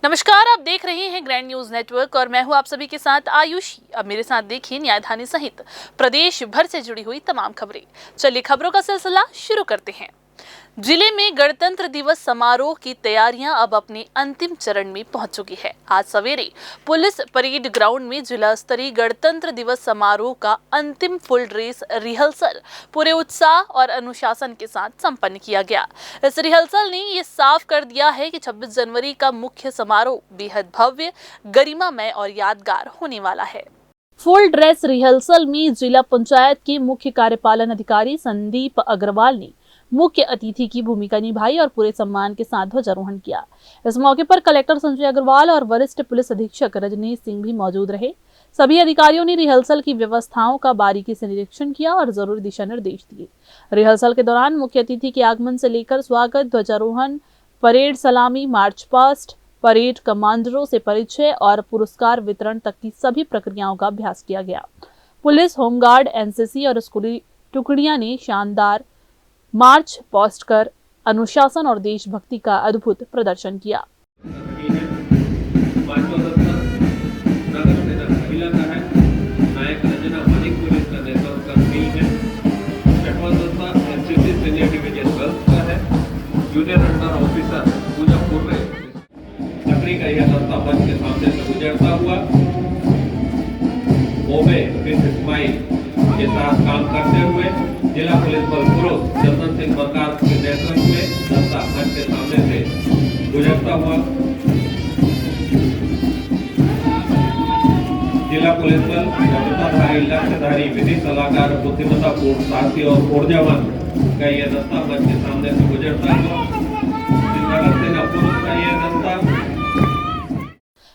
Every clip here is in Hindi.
नमस्कार, आप देख रहे हैं ग्रैंड न्यूज नेटवर्क और मैं हूं आप सभी के साथ आयुषी। अब मेरे साथ देखिए न्यायधानी सहित प्रदेश भर से जुड़ी हुई तमाम खबरें। चलिए खबरों का सिलसिला शुरू करते हैं। जिले में गणतंत्र दिवस समारोह की तैयारियां अब अपने अंतिम चरण में पहुंच चुकी है। आज सवेरे पुलिस परेड ग्राउंड में जिला स्तरीय गणतंत्र दिवस समारोह का अंतिम फुल ड्रेस रिहर्सल पूरे उत्साह और अनुशासन के साथ संपन्न किया गया। इस रिहर्सल ने ये साफ कर दिया है कि 26 जनवरी का मुख्य समारोह बेहद भव्य, गरिमामय और यादगार होने वाला है। फुल ड्रेस रिहर्सल में जिला पंचायत के मुख्य कार्यपालन अधिकारी संदीप अग्रवाल ने मुख्य अतिथि की भूमिका निभाई और पूरे सम्मान के साथ ध्वजारोहण किया। इस मौके पर कलेक्टर संजय अग्रवाल और वरिष्ठ पुलिस अधीक्षक रजनीश सिंह भी मौजूद रहे। सभी अधिकारियों ने रिहर्सल की व्यवस्थाओं का बारीकी से निरीक्षण किया और जरूरी दिशा निर्देश दिए। रिहर्सल के दौरान मुख्य अतिथि के आगमन से लेकर स्वागत, ध्वजारोहण, परेड सलामी, मार्च पास्ट, परेड कमांडरों से परिचय और पुरस्कार वितरण तक की सभी प्रक्रियाओं का अभ्यास किया गया। पुलिस, होमगार्ड, एनसीसी और स्कूली टुकड़ियां ने शानदार मार्च पास्ट कर अनुशासन और देशभक्ति का अद्भुत प्रदर्शन किया। जूनियर अंडर ऑफिसर पूजा पूर्व नगरी का यह दस्ता मंच के सामने से गुजरता हुआ ओबे विद स्माइल के साथ काम करते हुए जिला पुलिस बल पुरुष चंदन सिंह बरकार के नेतृत्व में दस्ता मंच के सामने से गुजरता हुआ जिला पुलिस बल क्षमताधारी, लक्ष्यधारी, विधि सलाहकार, बुद्धिमत्तापूर्ण, साहसी और ऊर्जावान का यह दस्ता मंच के सामने से गुजरता हुआ का यह दस्ता।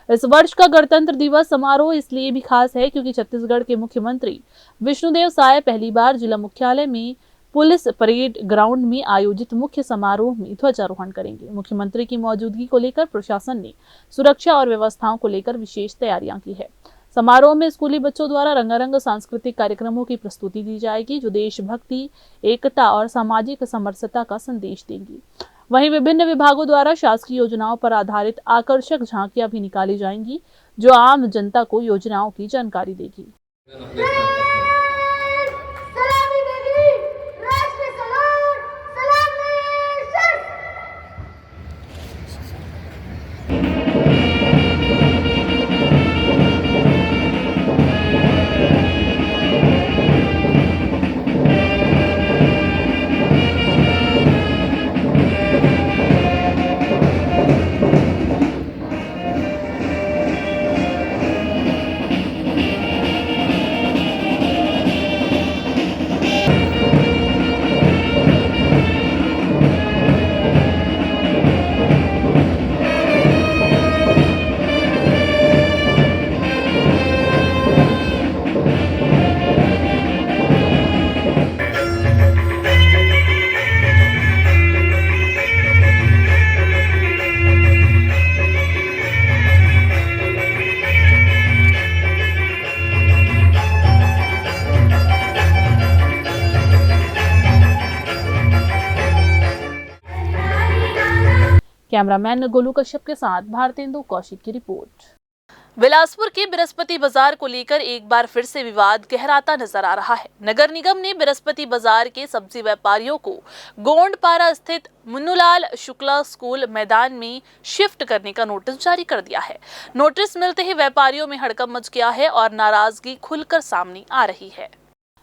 इस वर्ष का गणतंत्र दिवस समारोह इसलिए भी खास है क्योंकि छत्तीसगढ़ के मुख्यमंत्री विष्णुदेव साय पहली बार जिला मुख्यालय में पुलिस परेड ग्राउंड में आयोजित मुख्य समारोह में ध्वजारोहण करेंगे। मुख्यमंत्री की मौजूदगी को लेकर प्रशासन ने सुरक्षा और व्यवस्थाओं को लेकर विशेष तैयारियां की है। समारोह में स्कूली बच्चों द्वारा रंगारंग सांस्कृतिक कार्यक्रमों की प्रस्तुति दी जाएगी जो देशभक्ति, एकता और सामाजिक समरसता का संदेश देंगी। वहीं विभिन्न विभागों द्वारा शासकीय योजनाओं पर आधारित आकर्षक झांकियां भी निकाली जाएंगी जो आम जनता को योजनाओं की जानकारी देगी। कैमरामैन गोलू कश्यप के साथ भारतेंदु कौशिक की रिपोर्ट। बिलासपुर के बृहस्पति बाजार को लेकर एक बार फिर से विवाद गहराता नजर आ रहा है। नगर निगम ने बृहस्पति बाजार के सब्जी व्यापारियों को गोंडपारा स्थित मुन्नूलाल शुक्ला स्कूल मैदान में शिफ्ट करने का नोटिस जारी कर दिया है। नोटिस मिलते ही व्यापारियों में हड़कंप मच गया है और नाराजगी खुलकर सामने आ रही है।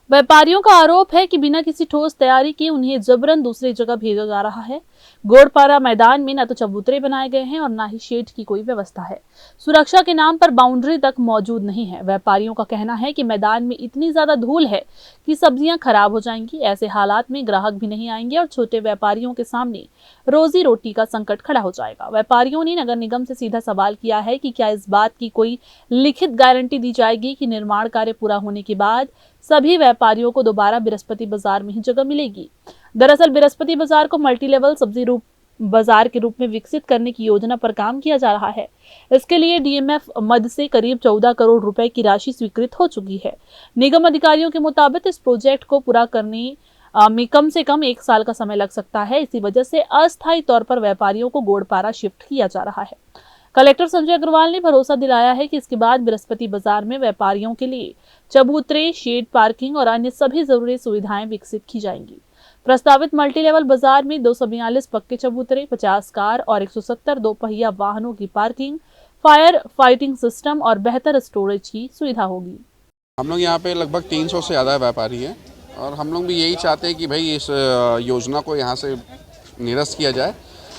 व्यापारियों का आरोप है कि बिना किसी ठोस तैयारी के उन्हें जबरन दूसरी जगह भेजा जा रहा है। गोड़पारा मैदान में न तो चबूतरे बनाए गए हैं और न ही शेड की कोई व्यवस्था है। सुरक्षा के नाम पर बाउंड्री तक मौजूद नहीं है। व्यापारियों का कहना है कि मैदान में इतनी ज्यादा धूल है कि सब्जियां खराब हो जाएंगी। ऐसे हालात में ग्राहक भी नहीं आएंगे और छोटे व्यापारियों के सामने रोजी रोटी का संकट खड़ा हो जाएगा। व्यापारियों ने नगर निगम से सीधा सवाल किया है कि क्या इस बात की कोई लिखित गारंटी दी जाएगी कि निर्माण कार्य पूरा होने के बाद सभी व्यापारियों को दोबारा बृहस्पति बाजार में ही जगह मिलेगी। दरअसल बृहस्पति बाजार को मल्टी लेवल सब्जी बाजार के रूप में विकसित करने की योजना पर काम किया जा रहा है। इसके लिए डीएमएफ मद से करीब 14 करोड़ रुपए की राशि स्वीकृत हो चुकी है। निगम अधिकारियों के मुताबिक इस प्रोजेक्ट को पूरा करने में कम से कम 1 साल का समय लग सकता है। इसी वजह से अस्थायी तौर पर व्यापारियों को गोड़पारा शिफ्ट किया जा रहा है। कलेक्टर संजय अग्रवाल ने भरोसा दिलाया है कि इसके बाद बृहस्पति बाजार में व्यापारियों के लिए चबूतरे, शेड पार्किंग और अन्य सभी जरूरी सुविधाएं विकसित की जाएंगी। प्रस्तावित मल्टी लेवल बाजार में 242 पक्के चबूतरे, 50 कार और 170 दोपहिया वाहनों की पार्किंग, फायर फाइटिंग सिस्टम और बेहतर स्टोरेज की सुविधा होगी। हम लोग यहाँ पे लगभग 300 से ज़्यादा व्यापारी हैं और हम लोग भी यही चाहते हैं कि भाई इस योजना को यहाँ से निरस्त किया जाए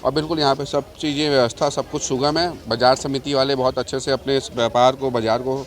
और बिल्कुल यहाँ पे सब चीज़ें व्यवस्था सब कुछ सुगम है। बाजार समिति वाले बहुत अच्छे से अपने इस व्यापार को, बाज़ार को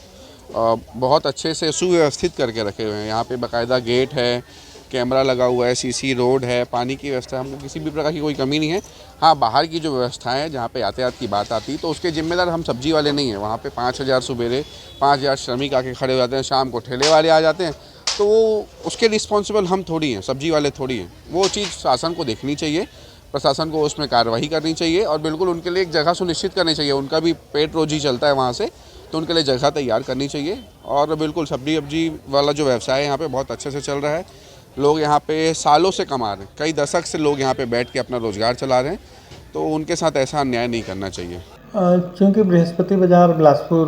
बहुत अच्छे से सुव्यवस्थित करके रखे हुए हैं। यहाँ पे बाकायदा गेट है, कैमरा लगा हुआ है, सीसी रोड है, पानी की व्यवस्था, हमको किसी भी प्रकार की कोई कमी नहीं है। हाँ, बाहर की जो व्यवस्थाएं है जहाँ पे यातायात की बात आती है तो उसके जिम्मेदार हम सब्जी वाले नहीं हैं। वहाँ पे 5000 सुबेरे 5000 श्रमिक आके खड़े हो जाते हैं, शाम को ठेले वाले आ जाते हैं, तो वो उसके रिस्पॉन्सिबल हम थोड़ी हैं, सब्जी वाले थोड़ी हैं। वो चीज़ शासन को देखनी चाहिए, प्रशासन को उसमें कार्रवाई करनी चाहिए और बिल्कुल उनके लिए एक जगह सुनिश्चित करनी चाहिए। उनका भी पेट रोजी चलता है वहाँ से, तो उनके लिए जगह तैयार करनी चाहिए। और बिल्कुल सब्जी वाला जो व्यवसाय है यहाँ पे बहुत अच्छे से चल रहा है। लोग यहाँ पे सालों से कमा रहे हैं, कई दशक से लोग यहाँ पे बैठ के अपना रोज़गार चला रहे हैं, तो उनके साथ ऐसा अन्याय नहीं करना चाहिए। क्योंकि बृहस्पति बाज़ार बिलासपुर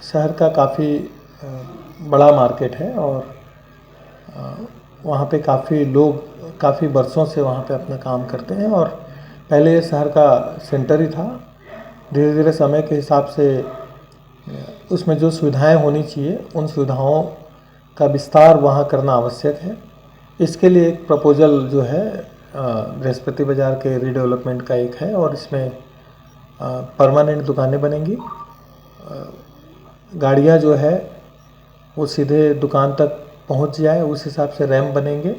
शहर का काफ़ी बड़ा मार्केट है और वहाँ पे काफ़ी लोग काफ़ी बरसों से वहाँ पे अपना काम करते हैं और पहले ये शहर का सेंटर ही था। धीरे धीरे समय के हिसाब से उसमें जो सुविधाएं होनी चाहिए उन सुविधाओं का विस्तार वहाँ करना आवश्यक है। इसके लिए एक प्रपोजल जो है बृहस्पति बाज़ार के रीडेवलपमेंट का एक है और इसमें परमानेंट दुकानें बनेंगी। गाड़ियाँ जो है वो सीधे दुकान तक पहुँच जाए, उस हिसाब से रैंप बनेंगे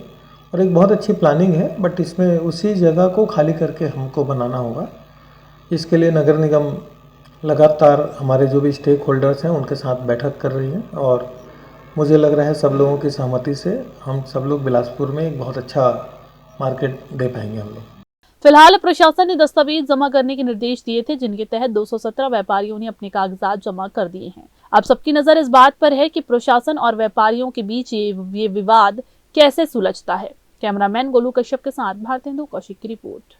और एक बहुत अच्छी प्लानिंग है। बट इसमें उसी जगह को खाली करके हमको बनाना होगा। इसके लिए नगर निगम लगातार हमारे जो भी स्टेक होल्डर्स हैं उनके साथ बैठक कर रही है और मुझे लग रहा है सब लोगों की सहमति से हम सब लोग बिलासपुर में एक बहुत अच्छा मार्केट दे पाएंगे हम लोग। फिलहाल प्रशासन ने दस्तावेज जमा करने के निर्देश दिए थे, जिनके तहत 217 व्यापारियों ने अपने कागजात जमा कर दिए हैं। अब सबकी नजर इस बात पर है कि प्रशासन और व्यापारियों के बीच ये विवाद कैसे सुलझता है। कैमरामैन गोलू कश्यप के साथ भारतेंदु कौशिक की रिपोर्ट।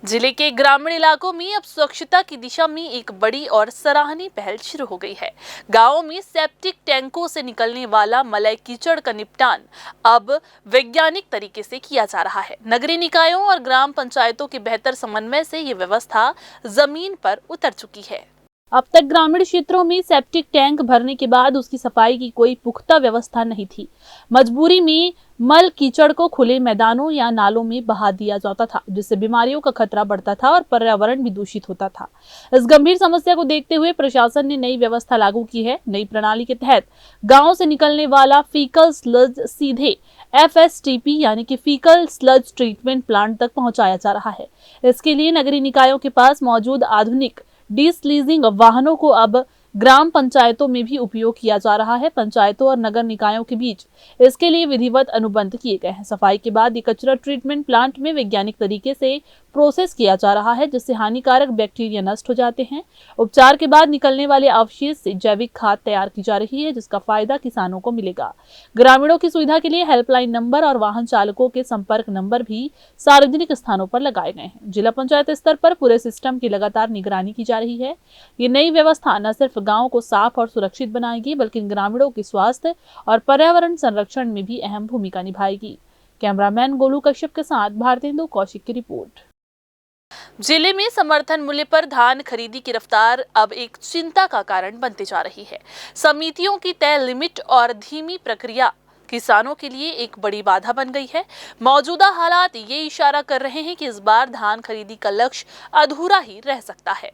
जिले के ग्रामीण इलाकों में अब स्वच्छता की दिशा में एक बड़ी और सराहनीय पहल शुरू हो गई है। गांवों में सेप्टिक टैंकों से निकलने वाला मलय कीचड़ का निपटान अब वैज्ञानिक तरीके से किया जा रहा है। नगरीय निकायों और ग्राम पंचायतों के बेहतर समन्वय से ये व्यवस्था जमीन पर उतर चुकी है। अब तक ग्रामीण क्षेत्रों में सेप्टिक टैंक भरने के बाद उसकी सफाई की कोई पुख्ता व्यवस्था नहीं थी। मजबूरी में मल कीचड़ को खुले मैदानों या नालों में बहा दिया जाता था, जिससे बीमारियों का खतरा बढ़ता था और पर्यावरण भी दूषित होता था। इस गंभीर समस्या को देखते हुए प्रशासन ने नई व्यवस्था लागू की है। नई प्रणाली के तहत गांव से निकलने वाला फीकल स्लज सीधे FSTP यानी कि फीकल स्लज ट्रीटमेंट प्लांट तक पहुंचाया जा रहा है। इसके लिए नगरीय निकायों के पास मौजूद आधुनिक डीस्लीजिंग वाहनों को अब ग्राम पंचायतों में भी उपयोग किया जा रहा है। पंचायतों और नगर निकायों के बीच इसके लिए विधिवत अनुबंध किए गए हैं। सफाई के बाद ये कचरा ट्रीटमेंट प्लांट में वैज्ञानिक तरीके से प्रोसेस किया जा रहा है, जिससे हानिकारक बैक्टीरिया नष्ट हो जाते हैं। उपचार के बाद निकलने वाले अवशेष से जैविक खाद तैयार की जा रही है, जिसका फायदा किसानों को मिलेगा। ग्रामीणों की सुविधा के लिए हेल्पलाइन नंबर और वाहन चालकों के संपर्क नंबर भी सार्वजनिक स्थानों पर लगाए गए हैं। जिला पंचायत स्तर पर पूरे सिस्टम की लगातार निगरानी की जा रही है। ये नई व्यवस्था न सिर्फ गाँव को साफ और सुरक्षित बनाएगी, बल्कि ग्रामीणों के स्वास्थ्य और पर्यावरण संरक्षण में भी अहम भूमिका निभाएगी। कैमरामैन गोलू कश्यप के साथ भारतेंदु कौशिक की रिपोर्ट। जिले में समर्थन मूल्य पर धान खरीदी की रफ्तार अब एक चिंता का कारण बनती जा रही है। समितियों की तय लिमिट और धीमी प्रक्रिया किसानों के लिए एक बड़ी बाधा बन गई है। मौजूदा हालात ये इशारा कर रहे हैं कि इस बार धान खरीदी का लक्ष्य अधूरा ही रह सकता है।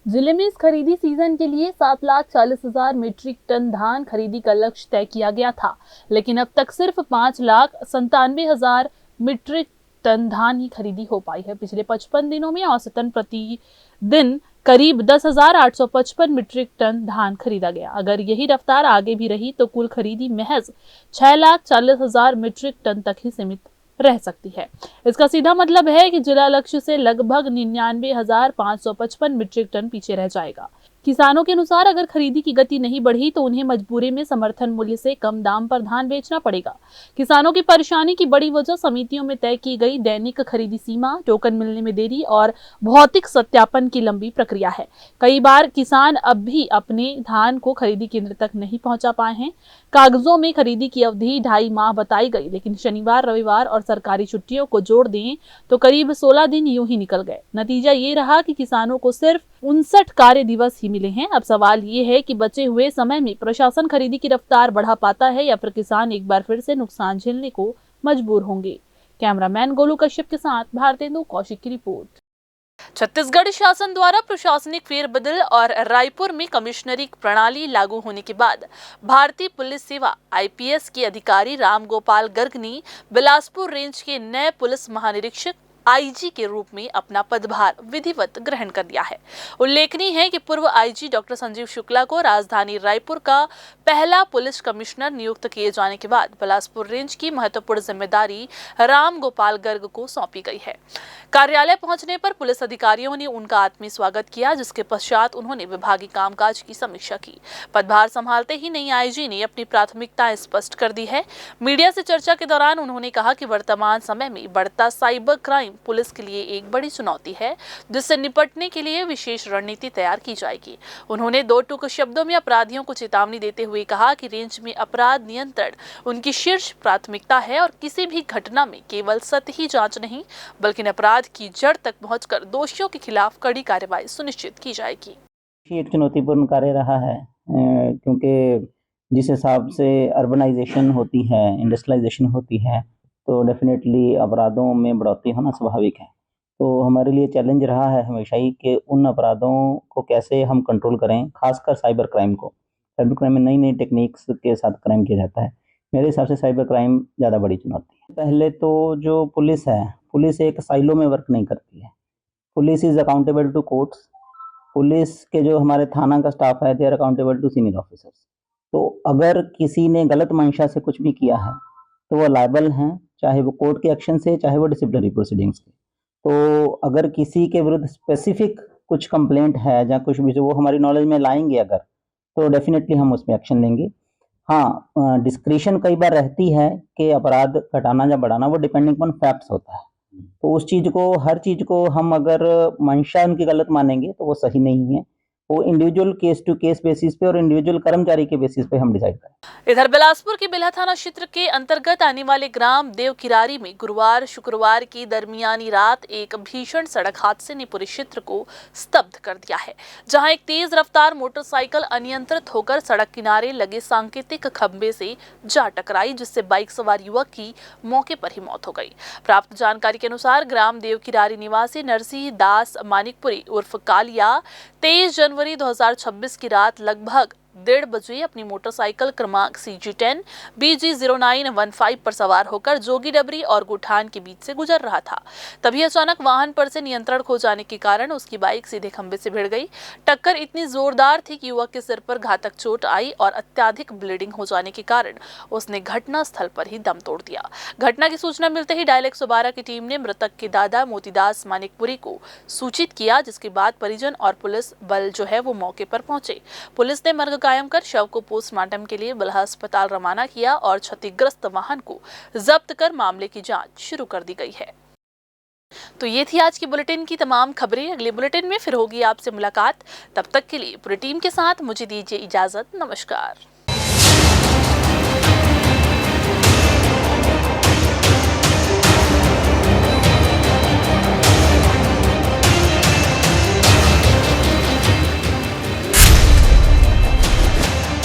जिले में इस खरीदी सीजन के लिए 7,40,000 मीट्रिक टन धान खरीदी का लक्ष्य तय किया गया था, लेकिन अब तक सिर्फ 5,97,000 मीट्रिक टन धान ही खरीदी हो पाई है। पिछले 55 दिनों में औसतन प्रति दिन करीब 10,855 मीट्रिक टन धान खरीदा गया। अगर यही रफ्तार आगे भी रही तो कुल खरीदी महज 6,40,000 मीट्रिक टन तक ही सीमित रह सकती है। इसका सीधा मतलब है कि जिला लक्ष्य से लगभग 99,555 मीट्रिक टन पीछे रह जाएगा। किसानों के अनुसार अगर खरीदी की गति नहीं बढ़ी तो उन्हें मजबूरी में समर्थन मूल्य से कम दाम पर धान बेचना पड़ेगा। किसानों की परेशानी की बड़ी वजह समितियों में तय की गई दैनिक खरीदी सीमा, टोकन मिलने में देरी और भौतिक सत्यापन की लंबी प्रक्रिया है। कई बार किसान अब भी अपने धान को खरीदी केंद्र तक नहीं पहुंचा पाए हैं। कागजों में खरीदी की अवधि 2.5 माह बताई गई, लेकिन शनिवार, रविवार और सरकारी छुट्टियों को जोड़ दें तो करीब 16 दिन यूं ही निकल गए। नतीजा ये रहा कि किसानों को सिर्फ 59 कार्य दिवस ही मिले हैं। अब सवाल ये है कि बचे हुए समय में प्रशासन खरीदी की रफ्तार बढ़ा पाता है या फिर किसान एक बार फिर से नुकसान झेलने को मजबूर होंगे। कैमरामैन गोलू कश्यप के साथ भारतेंदु कौशिक की रिपोर्ट। छत्तीसगढ़ शासन द्वारा प्रशासनिक फेरबदल और रायपुर में कमिश्नरी प्रणाली लागू होने के बाद भारतीय पुलिस सेवा IPS के अधिकारी रामगोपाल गर्ग ने बिलासपुर रेंज के नए पुलिस महानिरीक्षक IG के रूप में अपना पदभार विधिवत ग्रहण कर लिया है। उल्लेखनीय है कि पूर्व IG डॉक्टर संजीव शुक्ला को राजधानी रायपुर का पहला पुलिस कमिश्नर नियुक्त किए जाने के बाद बिलासपुर रेंज की महत्वपूर्ण जिम्मेदारी रामगोपाल गर्ग को सौंपी गई है। कार्यालय पहुंचने पर पुलिस अधिकारियों ने उनका आत्मीय स्वागत किया, जिसके पश्चात उन्होंने विभागीय कामकाज की समीक्षा की। पदभार संभालते ही नई IG ने अपनी प्राथमिकताएं स्पष्ट कर दी है। मीडिया से चर्चा के दौरान उन्होंने कहा कि वर्तमान समय में बढ़ता साइबर क्राइम पुलिस के लिए एक बड़ी चुनौती है, जिससे निपटने के लिए विशेष रणनीति तैयार की जाएगी। उन्होंने 2 टूक शब्दों में अपराधियों को चेतावनी देते हुए कहा कि रेंज में अपराध नियंत्रण उनकी शीर्ष प्राथमिकता है और किसी भी घटना में केवल सतही जांच नहीं बल्कि अपराध की जड़ तक पहुंचकर दोषियों के खिलाफ कड़ी कार्रवाई सुनिश्चित की जाएगी। एक चुनौतीपूर्ण कार्य रहा है, क्योंकि जिस हिसाब से अर्बनाइजेशन होती है, इंडस्ट्रियलाइजेशन होती है, तो डेफिनेटली अपराधों में बढ़ोतरी होना स्वाभाविक है। तो हमारे लिए चैलेंज रहा है हमेशा ही कि उन अपराधों को कैसे हम कंट्रोल करें, खासकर साइबर क्राइम को। साइबर क्राइम में नई नई टेक्निक्स के साथ क्राइम किया जाता है। मेरे हिसाब से साइबर क्राइम ज़्यादा बड़ी चुनौती है। पहले तो जो पुलिस है, पुलिस एक साइलो में वर्क नहीं करती है। Police is accountable to courts. Police के जो हमारे थाना का स्टाफ है, they are accountable to senior officers. तो अगर किसी ने गलत मंशा से कुछ भी किया है तो वो लायबल हैं, चाहे वो कोर्ट के एक्शन से, चाहे वो डिसिप्लिनरी प्रोसीडिंग्स के। तो अगर किसी के विरुद्ध स्पेसिफिक कुछ कंप्लेंट है या कुछ भी जो वो हमारी नॉलेज में लाएंगे अगर, तो डेफिनेटली हम उसमें एक्शन लेंगे। हाँ, डिस्क्रिशन कई बार रहती है कि अपराध घटाना या बढ़ाना, वो डिपेंडिंग ऑन फैक्ट्स होता है। तो उस चीज़ को, हर चीज़ को हम अगर मंशा उनकी गलत मानेंगे तो वो सही नहीं है। वो individual case to case basis पे और इंडिविजुअल कर्मचारी के बेसिस पे हम डिसाइड करें। इधर बिलासपुर के बिल्हा थाना क्षेत्र के अंतर्गत आने वाले ग्राम देवकिरारी में गुरुवार शुक्रवार की दरमियानी रात एक भीषण सड़क हादसे ने पूरे क्षेत्र को स्तब्ध कर दिया है, जहां एक तेज रफ्तार मोटरसाइकिल अनियंत्रित होकर सड़क किनारे लगे सांकेतिक खंबे से जा टकराई, जिससे बाइक सवार युवक की मौके पर ही मौत हो गई। प्राप्त जानकारी के अनुसार ग्राम देवकिरारी निवासी नरसिंह दास मानिकपुरी उर्फ कालिया 23 जनवरी 2026 की रात लगभग 1:30 बजे अपनी मोटरसाइकिल क्रमांक CG10 BG0915 पर सवार होकर जोगी डबरी और गुठान के बीच से गुजर रहा था। तभी अचानक वाहन पर से नियंत्रण खो जाने के कारण उसकी बाइक सीधे खंबे से भिड़ गई। टक्कर इतनी जोरदार थी कि युवक के सिर पर घातक चोट आई और अत्याधिक ब्लीडिंग हो जाने के कारण उसने घटना स्थल पर ही दम तोड़ दिया। घटना की सूचना मिलते ही डायल 112 की टीम ने मृतक के दादा मोतीदास मानिकपुरी को सूचित किया, जिसके बाद परिजन और पुलिस बल जो है वो मौके पर पहुंचे। पुलिस ने मर्ग कायम कर शव को पोस्टमार्टम के लिए बिल्हा अस्पताल रवाना किया और क्षतिग्रस्त वाहन को जब्त कर मामले की जांच शुरू कर दी गई है। तो ये थी आज की बुलेटिन की तमाम खबरें। अगले बुलेटिन में फिर होगी आपसे मुलाकात। तब तक के लिए पूरी टीम के साथ मुझे दीजिए इजाजत। नमस्कार।